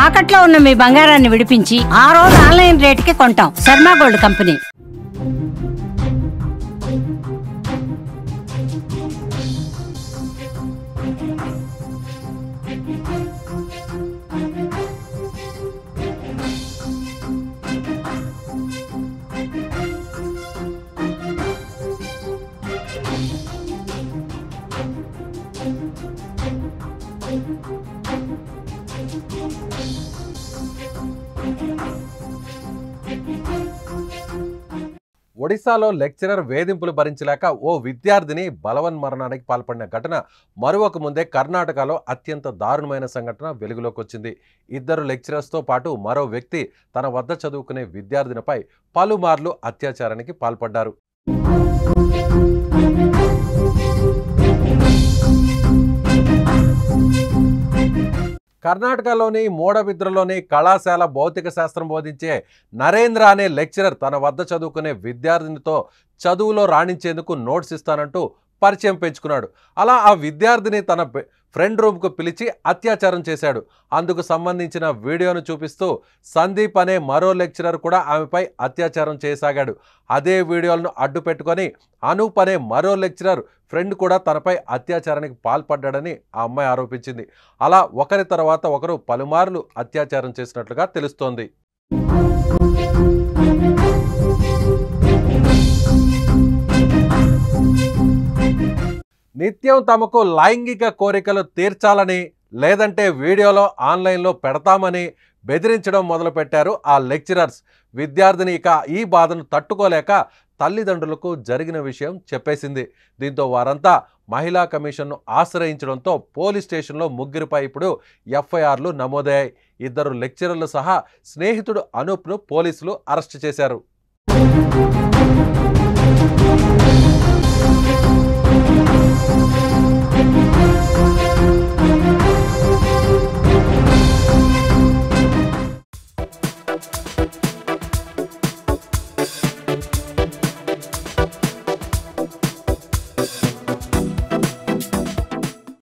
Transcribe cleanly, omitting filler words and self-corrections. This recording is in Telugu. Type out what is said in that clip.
తాకట్లో ఉన్న మీ బంగారాన్ని విడిపించి ఆ రోజు ఆన్లైన్ రేటుకి కొంటాం. Sharma gold company. ఒడిశాలో లెక్చరర్ వేధింపులు భరించలేక ఓ విద్యార్థిని బలవన్మరణానికి పాల్పడిన ఘటన మరొక ముందే కర్ణాటకలో అత్యంత దారుణమైన సంఘటన వెలుగులోకి వచ్చింది. ఇద్దరు లెక్చరర్స్తో పాటు మరో వ్యక్తి తన వద్ద చదువుకునే విద్యార్థినిపై పలుమార్లు అత్యాచారానికి పాల్పడ్డారు. కర్ణాటకలోని మూడబిద్రలోని కళాశాల భౌతిక శాస్త్రం బోధించే నరేంద్ర అనే లెక్చరర్ తన వద్ద చదువుకునే విద్యార్థినితో చదువులో రాణించేందుకు నోట్స్ ఇస్తానంటూ పరిచయం పెంచుకున్నాడు. అలా ఆ విద్యార్థిని తన ఫ్రెండ్ రూమ్కు పిలిచి అత్యాచారం చేశాడు. అందుకు సంబంధించిన వీడియోను చూపిస్తూ సందీప్ అనే మరో లెక్చరర్ కూడా ఆమెపై అత్యాచారం చేయసాగాడు. అదే వీడియోలను అడ్డు పెట్టుకొని అనూప్ అనే మరో లెక్చరర్ ఫ్రెండ్ కూడా తనపై అత్యాచారానికి పాల్పడ్డాడని ఆ అమ్మాయి ఆరోపించింది. అలా ఒకరి తర్వాత ఒకరు పలుమార్లు అత్యాచారం చేసినట్లుగా తెలుస్తోంది. నిత్యం తమకు లైంగిక కోరికలు తీర్చాలని లేదంటే వీడియోలో ఆన్లైన్లో పెడతామని బెదిరించడం మొదలుపెట్టారు ఆ లెక్చరర్స్. విద్యార్థిని ఇక ఈ బాధను తట్టుకోలేక తల్లిదండ్రులకు జరిగిన విషయం చెప్పేసింది. దీంతో వారంతా మహిళా కమిషన్ను ఆశ్రయించడంతో పోలీస్ స్టేషన్లో ముగ్గురిపై ఇప్పుడు ఎఫ్ఐఆర్లు నమోదయ్యాయి. ఇద్దరు లెక్చరర్లు సహా స్నేహితుడు అనూప్ను పోలీసులు అరెస్టు చేశారు.